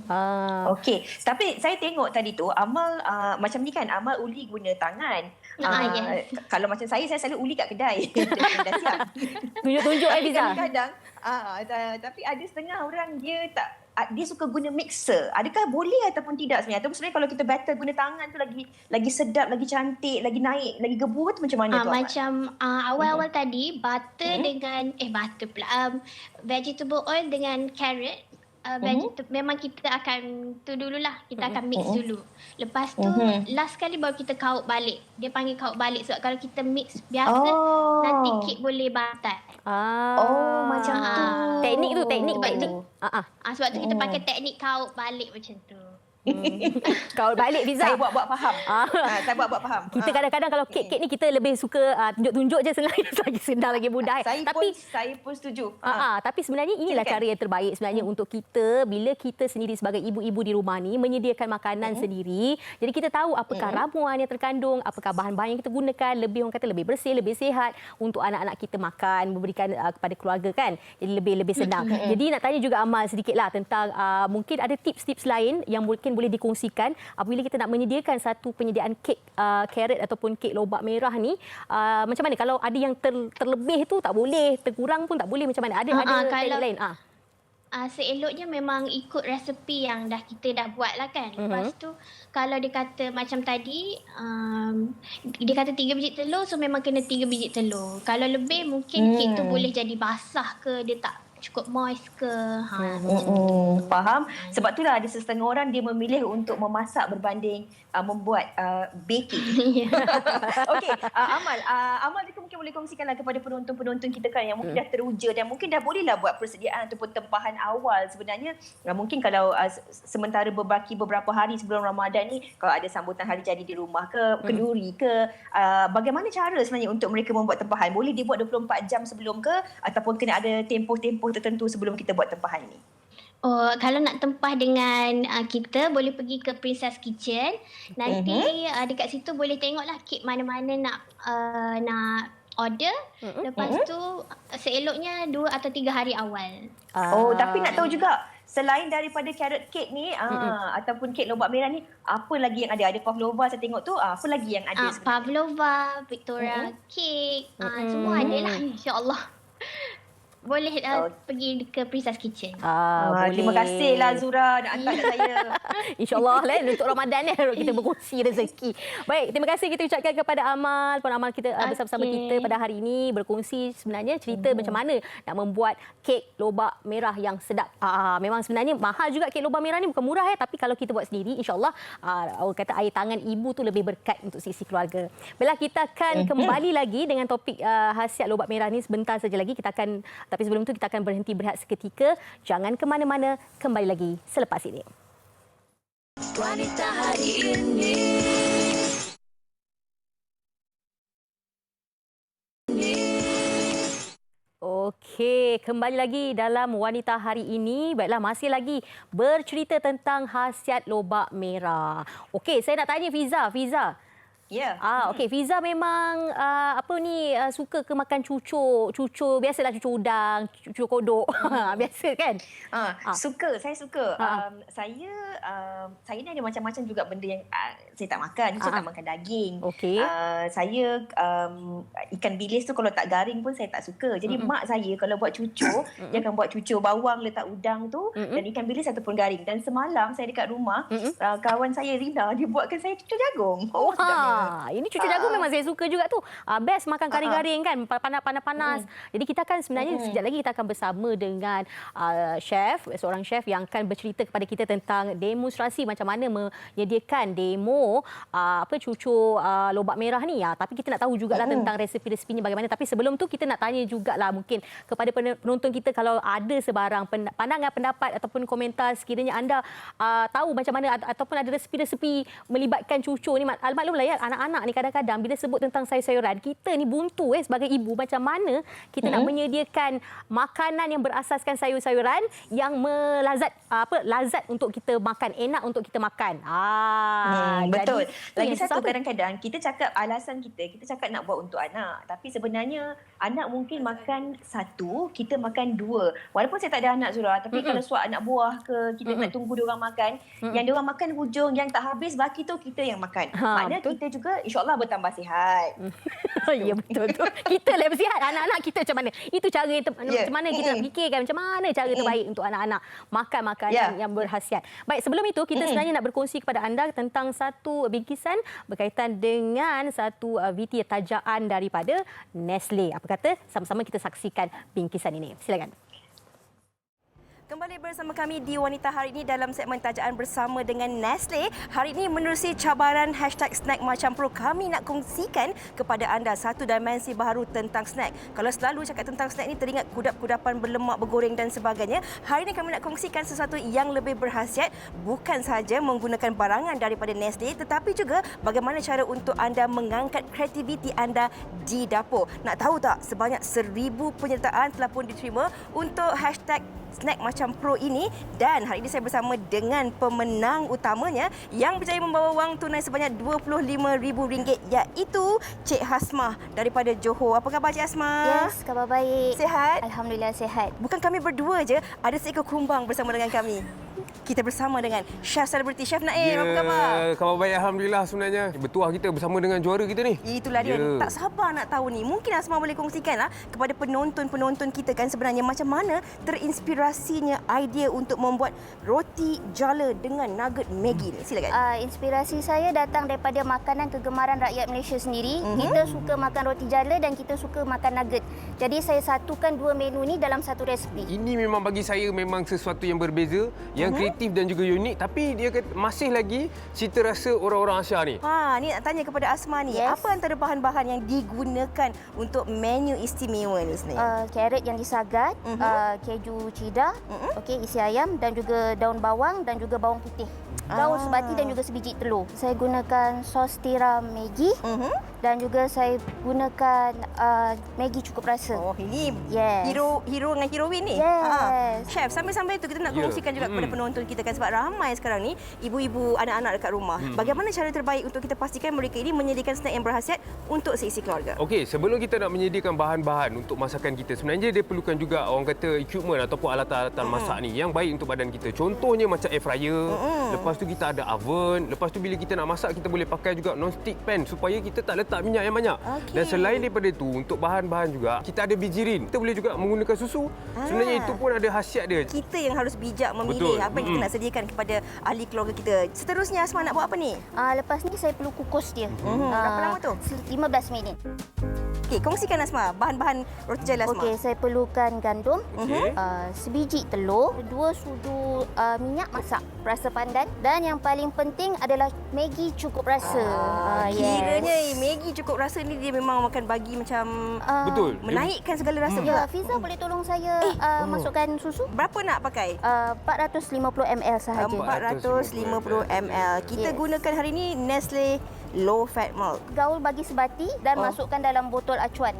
Okey, tapi saya tengok tadi tu Amal macam ni kan, Amal uli guna tangan. Yes. Kalau macam saya selalu uli kat kedai. Dah siap. Tunjuk-tunjuk Fiza. Kadang-kadang tapi ada setengah orang dia suka guna mixer. Adakah boleh ataupun tidak sebenarnya? Ataupun sebenarnya kalau kita batter guna tangan tu lagi sedap, lagi cantik, lagi naik, lagi gebu tu macam mana tu? Macam awal-awal tadi butter dengan butter pula. Vegetable oil dengan carrot. Memang kita akan tu dululah. Kita akan mix dulu. Lepas tu last kali baru kita kaut balik. Dia panggil kaut balik sebab kalau kita mix biasa nanti kek boleh batal. Macam tu. Teknik. Sebab tu kita pakai teknik kaut balik macam tu. Kau balik Fiza. Saya buat faham. Saya buat faham. Kita kadang-kadang kalau kek-kek ni kita lebih suka tunjuk-tunjuk je lagi sedap, lagi mudah. Saya pun setuju. Tapi sebenarnya inilah cara yang terbaik sebenarnya untuk kita bila kita sendiri sebagai ibu-ibu di rumah ni menyediakan makanan sendiri. Jadi kita tahu apakah ramuan yang terkandung, apakah bahan-bahan yang kita gunakan, lebih orang kata lebih bersih, lebih sihat untuk anak-anak kita makan, memberikan kepada keluarga kan. Jadi lebih senang. Jadi nak tanya juga Amal sedikitlah tentang mungkin ada tips-tips lain yang mungkin boleh dikongsikan apabila kita nak menyediakan satu penyediaan kek carrot ataupun kek lobak merah ni, macam mana kalau ada yang terlebih tu tak boleh, terkurang pun tak boleh, macam mana? Ada teknik lain? Seeloknya memang ikut resepi yang kita dah buat lah kan. Lepas tu kalau dia kata macam tadi dia kata 3 biji telur, so memang kena 3 biji telur. Kalau lebih mungkin kek tu boleh jadi basah ke, dia tak cukup moist ke. Faham? Sebab itulah ada setengah orang dia memilih untuk memasak berbanding membuat baking. Okey, Amal juga mungkin boleh kongsikanlah kepada penonton-penonton kita kan yang mungkin dah teruja dan mungkin dah bolehlah buat persediaan ataupun tempahan awal. Sebenarnya mungkin kalau sementara beberapa hari sebelum Ramadan ni, kalau ada sambutan hari jadi di rumah ke, kenduri ke, bagaimana cara sebenarnya untuk mereka membuat tempahan? Boleh dibuat 24 jam sebelum ke ataupun kena ada tempoh-tempoh tertentu sebelum kita buat tempahan ni? Oh, kalau nak tempah dengan kita, boleh pergi ke Princess Kitchen. Nanti dekat situ boleh tengoklah kek mana-mana nak order. Lepas tu seeloknya 2 atau 3 hari awal. Tapi nak tahu juga, selain daripada carrot cake ni ataupun kek lobak merah ni, apa lagi yang ada? Ada pavlova saya tengok tu, apa lagi yang ada sebenarnya? Pavlova, Victoria cake, semua ada lah, insyaAllah. Boleh pergi ke Princess Kitchen. Boleh. Terima kasihlah Zura nak hantar kat saya. InsyaAllah untuk Ramadan ni kita berkongsi rezeki. Baik, terima kasih kita ucapkan kepada Amal. Puan Amal kita bersama-sama kita pada hari ini berkongsi sebenarnya cerita macam mana nak membuat kek lobak merah yang sedap. Memang sebenarnya mahal juga kek lobak merah ni, bukan murah tapi kalau kita buat sendiri insyaAllah orang kata air tangan ibu tu lebih berkat untuk sisi keluarga. Baiklah, kita akan kembali lagi dengan topik khasiat lobak merah ni sebentar saja lagi. Tapi sebelum itu kita akan berhenti berehat seketika. Jangan ke mana-mana, kembali lagi selepas ini. Wanita hari ini. Okey, kembali lagi dalam Wanita Hari Ini. Baiklah, masih lagi bercerita tentang khasiat lobak merah. Okey, saya nak tanya Fiza. Ya. Okey, Fiza memang suka ke makan cucur biasalah, cucur udang, cucur kodok. Biasa kan? Saya suka. Saya ni ada macam-macam juga benda yang saya tak makan. Saya tak makan daging. Okey. Saya ikan bilis tu kalau tak garing pun saya tak suka. Jadi mak saya kalau buat cucur, dia akan buat cucur bawang, letak udang tu dan ikan bilis ataupun garing. Dan semalam saya dekat rumah, kawan saya Rina, dia buatkan saya cucur jagung. Sedapnya. Ini cucur jagung memang saya suka juga tu. Best makan kari garing kan, panas-panas. Jadi kita akan sebenarnya sekejap lagi kita akan bersama dengan seorang chef yang akan bercerita kepada kita tentang demonstrasi macam mana menyediakan demo cucur lobak merah ni. Tapi kita nak tahu jugalah tentang resepi-resepinya bagaimana. Tapi sebelum tu kita nak tanya jugalah mungkin kepada penonton kita, kalau ada sebarang pandangan, pendapat ataupun komentar sekiranya anda tahu macam mana ataupun ada resepi-resepi melibatkan cucur ni. Maklumlah ya, anak-anak ni kadang-kadang bila sebut tentang sayur-sayuran, kita ni buntu sebagai ibu, macam mana kita nak menyediakan makanan yang berasaskan sayur-sayuran yang lazat untuk kita makan, enak untuk kita makan. Betul. Lagi satu, susah kadang-kadang kita cakap alasan kita cakap nak buat untuk anak, tapi sebenarnya anak mungkin makan satu, kita makan dua. Walaupun saya tak ada anak Zura, tapi kalau suap anak buah ke, kita nak tunggu diorang makan, yang diorang makan hujung yang tak habis, baki tu kita yang makan. Maknanya kita juga insyaAllah bertambah sihat. Ya, betul. Kita lah bersihat. Anak-anak kita macam mana? Itu cara macam mana kita nak fikirkan macam mana cara terbaik untuk anak-anak makan makanan yang berkhasiat. Baik, sebelum itu kita sebenarnya nak berkongsi kepada anda tentang satu bingkisan berkaitan dengan satu VT tajaan daripada Nestle. Apa kata? Sama-sama kita saksikan bingkisan ini. Silakan. Kembali bersama kami di Wanita Hari ini dalam segmen tajaan bersama dengan Nestle. Hari ini menerusi cabaran #snack macam pro, kami nak kongsikan kepada anda satu dimensi baru tentang snack. Kalau selalu cakap tentang snack ni teringat kudap-kudapan berlemak, bergoreng dan sebagainya. Hari ini kami nak kongsikan sesuatu yang lebih berkhasiat, bukan sahaja menggunakan barangan daripada Nestle tetapi juga bagaimana cara untuk anda mengangkat kreativiti anda di dapur. Nak tahu tak, sebanyak 1000 penyertaan telah pun diterima untuk #snack macam pro ini, dan hari ini saya bersama dengan pemenang utamanya yang berjaya membawa wang tunai sebanyak RM25,000, iaitu Cik Hasmah daripada Johor. Apa khabar Cik Hasmah? Yes, khabar baik. Sihat? Alhamdulillah sihat. Bukan kami berdua je, ada seekor kumbang bersama dengan kami. Kita bersama dengan Chef Celebrity, Chef Naim. Apa khabar? Khabar baik, Alhamdulillah sebenarnya. Bertuah kita bersama dengan juara kita ni. Itulah dia. Tak sabar nak tahu ni. Mungkin Asma boleh kongsikanlah kepada penonton-penonton kita kan sebenarnya macam mana terinspirasinya idea untuk membuat roti jala dengan nugget Maggi ni. Silakan. Inspirasi saya datang daripada makanan kegemaran rakyat Malaysia sendiri. Kita suka makan roti jala dan kita suka makan nugget. Jadi saya satukan dua menu ni dalam satu resipi. Ini memang bagi saya memang sesuatu yang berbeza, yang kreatif dan juga unik, tapi dia masih lagi cita rasa orang-orang Asia ni. Ni nak tanya kepada Asma ni. Yes. Apa antara bahan-bahan yang digunakan untuk menu istimewa ni sebenarnya? Carrot yang disagat, keju cheddar, okey, isi ayam dan juga daun bawang dan juga bawang putih. Daun sebati dan juga sebiji telur. Saya gunakan sos tiram Maggi dan juga saya gunakan Maggi cukup rasa. Oh, ini Yes. hero dengan heroin ni. Yes. Chef, sambil-sambil tu kita nak kongsikan juga kepada penonton kita kan sebab ramai sekarang ni ibu-ibu anak-anak dekat rumah. Bagaimana cara terbaik untuk kita pastikan mereka ini menyediakan snack yang berkhasiat untuk seisi keluarga? Okey, sebelum kita nak menyediakan bahan-bahan untuk masakan kita, sebenarnya dia perlukan juga orang kata equipment ataupun alatan-alatan masak ni yang baik untuk badan kita. Contohnya macam air fryer, lepas tu kita ada oven, lepas tu bila kita nak masak kita boleh pakai juga non-stick pan supaya kita tak letak minyak yang banyak. Dan selain daripada itu, untuk bahan-bahan juga kita ada bijirin. Kita boleh juga menggunakan susu. Sebenarnya itu pun ada khasiat dia. Kita yang harus bijak memilih apa yang kita nak sediakan kepada ahli keluarga kita. Seterusnya Asma nak buat apa ni? Lepas ni saya perlu kukus dia. Berapa lama tu? 15 minit. Okey, kongsikan Asma bahan-bahan roti jala Asma. Okey, saya perlukan gandum, sebiji telur, 2 sudu minyak masak rasa pandan dan yang paling penting adalah Maggi cukup rasa. Kiranya Maggi cukup rasa ni dia memang akan bagi macam Betul. menaikkan segala rasa pula. Ya, Fiza boleh tolong saya masukkan susu? Berapa nak pakai? 450 ml sahaja. 450 ml. Kita gunakan hari ini Nestle Low Fat Milk. Gaul bagi sebati dan masukkan dalam botol acuan.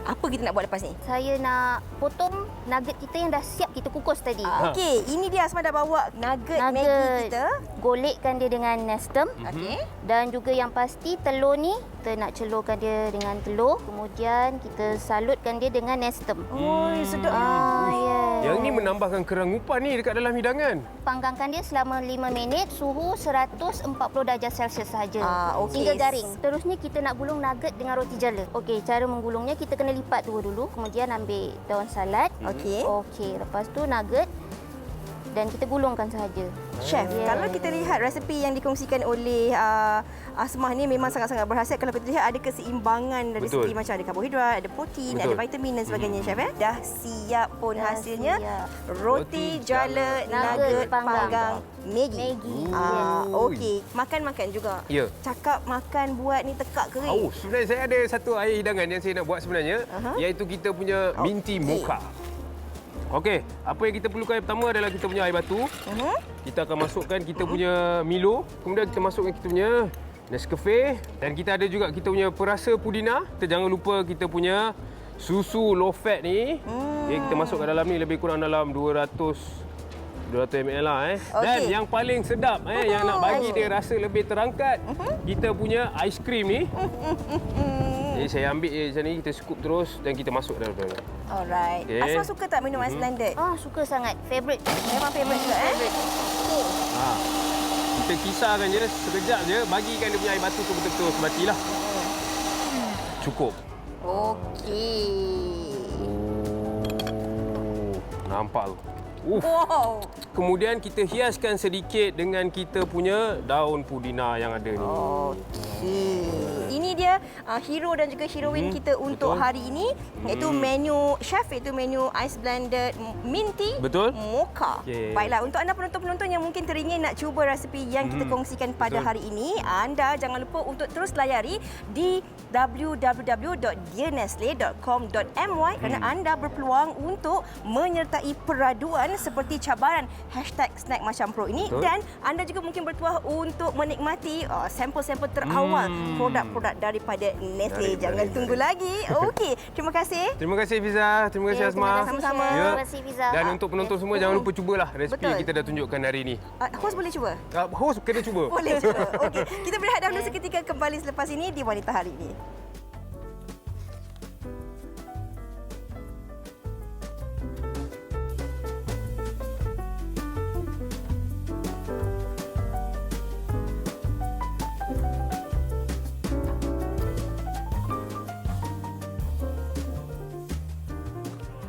Apa kita nak buat lepas ni? Saya nak potong nugget kita yang dah siap kita kukus tadi. Okey, ini dia Asma dah bawa nugget Maggi kita. Golekkan dia dengan nestem. Okey. Dan juga yang pasti telur ni kita nak celurkan dia dengan telur. Kemudian kita salutkan dia dengan nestem. Oi, sedap. Yang ni menambahkan kerangupan ni dekat dalam hidangan. Panggangkan dia selama 5 minit, suhu 140 darjah Celsius sahaja. Okey. Hingga garing. Terusnya kita nak gulung nugget dengan roti jala. Okey, cara menggulungnya kita kena lipat dulu. Kemudian ambil daun salad. Okey. Okey, lepas tu nugget dan kita gulungkan sahaja. Chef, kalau kita lihat resepi yang dikongsikan oleh Asmah ni memang sangat-sangat berkhasiat. Kalau kita lihat ada keseimbangan dari segi macam ada karbohidrat, ada protein, ada vitamin dan sebagainya, Chef. Dah siap pun hasilnya. Roti jala nugget panggang Maggi. Okey, makan-makan juga. Ya. Cakap makan buat ni tekak kering. Sebenarnya saya ada satu air hidangan yang saya nak buat sebenarnya, iaitu kita punya minty mocha. Okey, apa yang kita perlukan yang pertama adalah kita punya air batu. Kita akan masukkan kita punya Milo, kemudian kita masukkan kita punya Nescafe dan kita ada juga kita punya perasa pudina. Kita jangan lupa kita punya susu low fat ni. Okay, kita masukkan dalam ni lebih kurang dalam 200 ml lah Dan yang paling sedap yang nak bagi dia rasa lebih terangkat, kita punya aiskrim ni. Jadi saya ambil macam ni, kita scoop terus dan kita masuk dalam dalam. Alright. Asma suka tak minum ais blended? Suka sangat. Favorite. Memang favorite juga Kita kisarkan je sekejap je, bagikan dia punya air batu tu betul-betul sebatilah. Cukup. Okey. Nampak tu. Wow. Kemudian kita hiaskan sedikit dengan kita punya daun pudina yang ada ni. Ini dia hero dan juga heroin kita untuk hari ini, iaitu menu chef, iaitu menu ice blended minty mocha. Baiklah, untuk anda penonton-penonton yang mungkin teringin nak cuba resepi yang kita kongsikan pada hari ini, anda jangan lupa untuk terus layari di www.dearnestle.com.my kerana anda berpeluang untuk menyertai peraduan seperti cabaran #snack macam pro ini. Dan anda juga mungkin bertuah untuk menikmati sampel-sampel terawal produk-produk daripada Nestle. Jangan tunggu lagi. Okey, terima kasih. Terima kasih Fiza, terima kasih Asma. Sama-sama. Terima kasih Fiza. Dan untuk penonton semua jangan lupa cubalah resepi yang kita dah tunjukkan hari ini. Host boleh cuba? Host kena cuba. Boleh cuba. Okey, kita berehat dahulu seketika, kembali selepas ini di Wanita Hari Ini.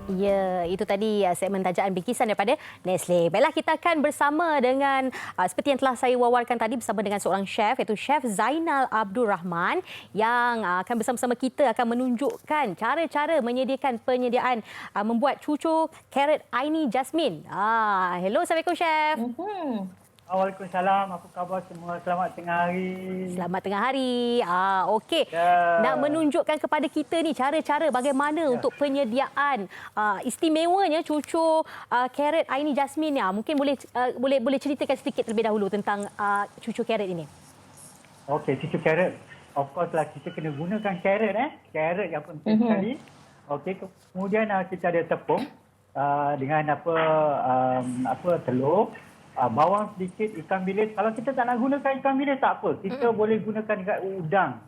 Ya, itu tadi segmen tajaan bingkisan daripada Nestle. Baiklah, kita akan bersama dengan seperti yang telah saya wawarkan tadi bersama dengan seorang chef, iaitu Chef Zainal Abdul Rahman yang akan bersama-sama kita akan menunjukkan cara-cara penyediaan membuat cucur carrot Aini Jasmine. Hello, Assalamualaikum Chef. Waalaikumsalam. Apa khabar semua? Selamat tengah hari. Selamat tengah hari. Okey. Ya. Nak menunjukkan kepada kita ni cara-cara bagaimana untuk penyediaan istimewanya cucur carrot Aini Jasmine ni. Mungkin boleh ceritakan sedikit terlebih dahulu tentang cucur carrot ini. Okey, cucur carrot. Of course lah kita kena gunakan carrot Carrot yang penting sekali. Okey, kemudian kita ada tepung dengan telur. Bawang sedikit, ikan bilis. Kalau kita tak nak gunakan ikan bilis tak apa. Kita boleh gunakan dekat udang.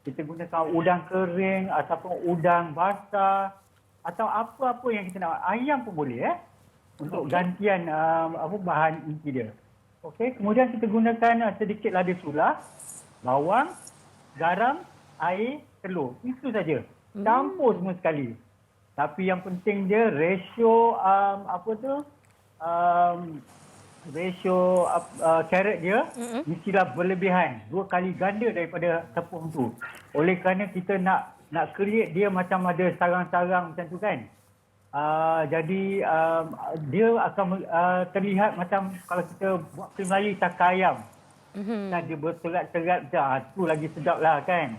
Kita gunakan udang kering ataupun udang basah atau apa-apa yang kita nak. Ayam pun boleh untuk gantian bahan inti dia. Okey, kemudian kita gunakan sedikit lada sula, bawang, garam, air, telur. Itu saja. Campur semua sekali. Tapi yang penting dia ratio ratio carrot dia mestilah berlebihan 2 kali ganda daripada tepung tu. Oleh kerana kita nak create dia macam ada sarang-sarang macam tu kan. Jadi dia akan terlihat macam kalau kita buat kuih Melayu cakar ayam. Kan dia berserat-serat macam tu lagi sedap lah kan.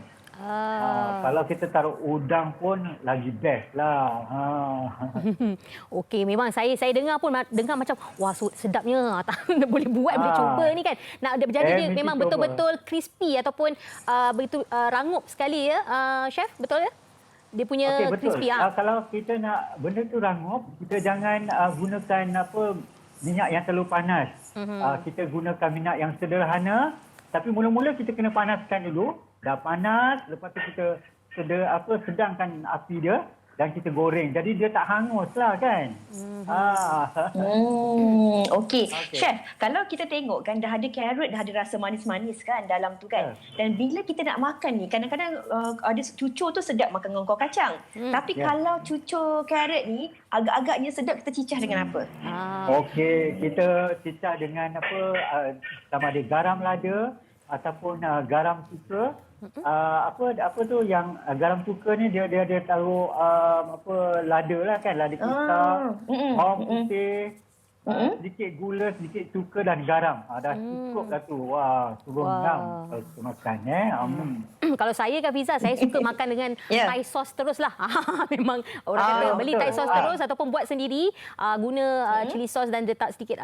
Kalau kita taruh udang pun lagi best lah. Okey, memang saya dengar macam wah sedapnya. Boleh buat, boleh cuba ni kan. Nak jadi dia memang betul-betul crispy ataupun begitu rangup sekali ya, chef, betul ya? Dia punya crispy. Kalau kita nak benda tu rangup, kita jangan gunakan minyak yang terlalu panas. Kita gunakan minyak yang sederhana, tapi mula-mula kita kena panaskan dulu. Dah panas, lepas tu kita sedangkan api dia dan kita goreng. Jadi dia tak hangus lah kan. Okey. Chef, kalau kita tengok kan dah ada carrot, dah ada rasa manis-manis kan dalam tu kan. Dan bila kita nak makan ni, kadang-kadang ada cucur tu sedap makan dengan kuah kacang. Tapi kalau cucur carrot ni agak-agaknya sedap, kita cicah dengan apa? Okey, kita cicah dengan sama ada garam lada ataupun garam suka. Apa tu yang garam suka ni dia taruh lada lah kan, lada kisar, bawang putih, sedikit gula, sedikit cuka dan garam. Dah cukup dah tu. Wah, turun ngam kita makan Kalau saya kan Fiza, saya suka makan dengan Thai sauce terus lah. Memang orang kata beli Thai sauce terus ataupun buat sendiri, guna chili sauce dan letak sedikit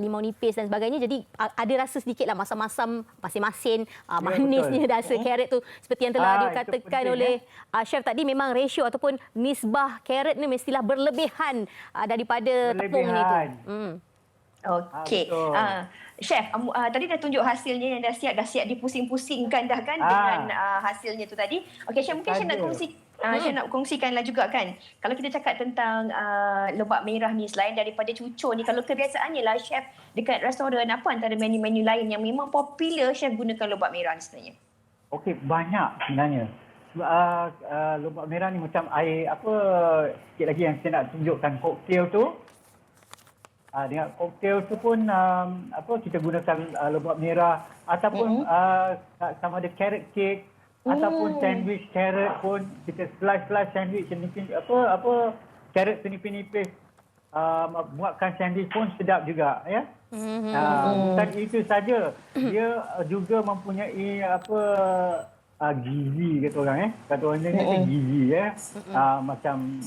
limau nipis dan sebagainya. Jadi ada rasa sedikit lah masam-masam, masin-masin, manisnya rasa carrot tu. Seperti yang telah dikatakan oleh chef tadi, memang ratio ataupun nisbah carrot ni mestilah berlebihan daripada tepung ni tu. Okey. Chef, tadi dah tunjuk hasilnya yang dah siap dipusing-pusingkan dah kan dengan hasilnya tu tadi. Okey, Chef, mungkin saya nak kongsikanlah juga kan. Kalau kita cakap tentang lobak merah ni, selain daripada cucur ni, kalau kebiasaannya lah Chef dekat restoran, apa antara menu-menu lain yang memang popular Chef gunakan lobak merah ni sebenarnya? Okey, banyak sebenarnya. Lobak merah ni macam air sikit lagi yang saya nak tunjukkan, koktail tu. Dengan koktail tu pun kita gunakan lobak merah ataupun sama ada carrot cake ataupun sandwich carrot pun kita slice sandwich carrot nipis-nipis, buatkan sandwich pun sedap juga ya. Bukan itu saja, dia juga mempunyai gizi kata orang kata orang ni gizi macam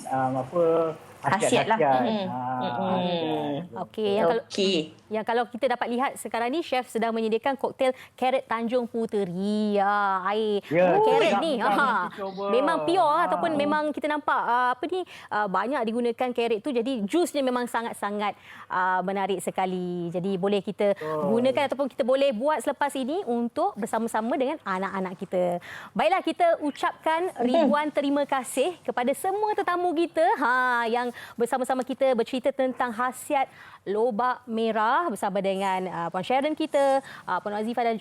khasiat lah. Okey, yang kalau kita dapat lihat sekarang ni, chef sedang menyediakan koktail carrot Tanjung Puteri. Air carrot ni memang pure ataupun memang kita nampak banyak digunakan carrot tu, jadi jusnya memang sangat-sangat menarik sekali. Jadi boleh kita gunakan ataupun kita boleh buat selepas ini untuk bersama-sama dengan anak-anak kita. Baiklah, kita ucapkan ribuan terima kasih kepada semua tetamu kita yang bersama-sama kita bercerita tentang khasiat lobak merah bersama dengan Puan Sharon kita, Puan Azifah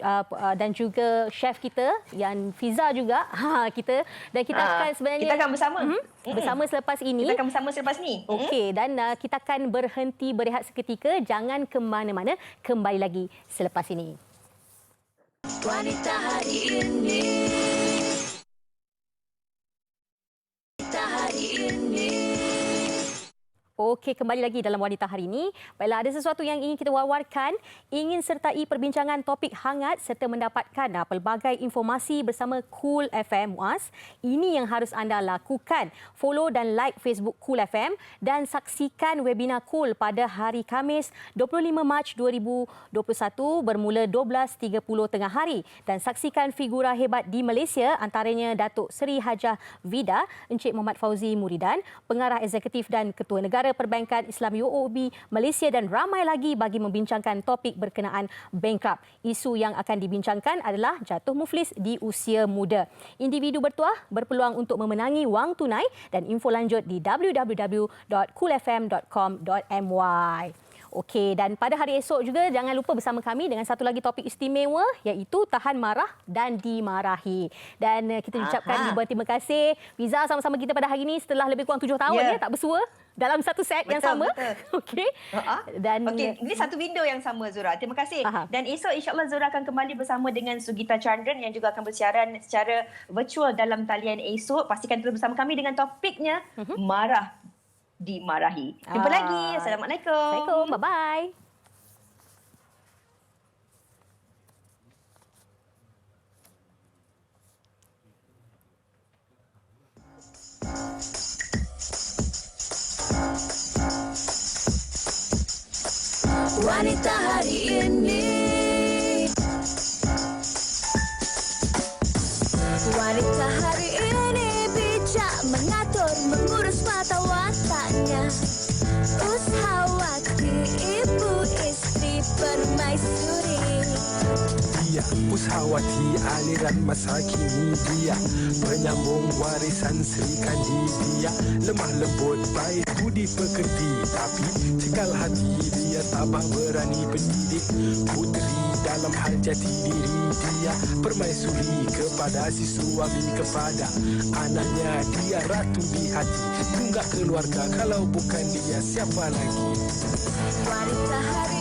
dan juga chef kita yang Fiza juga kita, dan kita akan sebenarnya kita akan bersama bersama selepas ini. Kita akan bersama selepas ni. Okey, dan kita akan berhenti berehat seketika. Jangan ke mana-mana, kembali lagi selepas ini. Wanita hari ini. Wanita hari ini. Okey, kembali lagi dalam Wanita Hari ini. Baiklah, ada sesuatu yang ingin kita wawarkan. Ingin sertai perbincangan topik hangat serta mendapatkan pelbagai informasi bersama Cool FM Muaz. Ini yang harus anda lakukan. Follow dan like Facebook Cool FM dan saksikan webinar Cool pada hari Khamis 25 Mac 2021 bermula 12.30 tengah hari. Dan saksikan figura hebat di Malaysia, antaranya Datuk Seri Hajah Vida, Encik Muhammad Fauzi Muridan, Pengarah Eksekutif dan Ketua Negara Perbankan Islam UOB Malaysia, dan ramai lagi bagi membincangkan topik berkenaan bankrupt. Isu yang akan dibincangkan adalah jatuh muflis di usia muda. Individu bertuah berpeluang untuk memenangi wang tunai, dan info lanjut di www.coolfm.com.my. Okey, dan pada hari esok juga jangan lupa bersama kami dengan satu lagi topik istimewa, iaitu tahan marah dan dimarahi. Dan kita ucapkan ribuan terima kasih Fiza sama-sama kita pada hari ini setelah lebih kurang 7 tahun tak bersua dalam satu set yang sama. Okey. Dan ini satu window yang sama, Zura. Terima kasih. Dan esok insya-Allah Zura akan kembali bersama dengan Sugita Chandran yang juga akan bersiaran secara virtual dalam talian esok. Pastikan terus bersama kami dengan topiknya marah dimarahi. Jumpa lagi. Assalamualaikum. Assalamualaikum. Bye-bye. Wanita hari ini. Wanita hari ini bijak mengatur, mengurus mata wataknya. Ushawati, ibu istri permaisuri. Dia Ushawati, aliran masa kini dia, penyambung warisan Sri Kandi dia. Lemah lembut, baik budi pekerti, tapi cekal hati dia tabah berani pendidik. Puteri dalam hal jati diri dia, permaisuri kepada si suami, kepada anaknya dia ratu di hati. Tunggak keluarga, kalau bukan dia siapa lagi? Wanita hari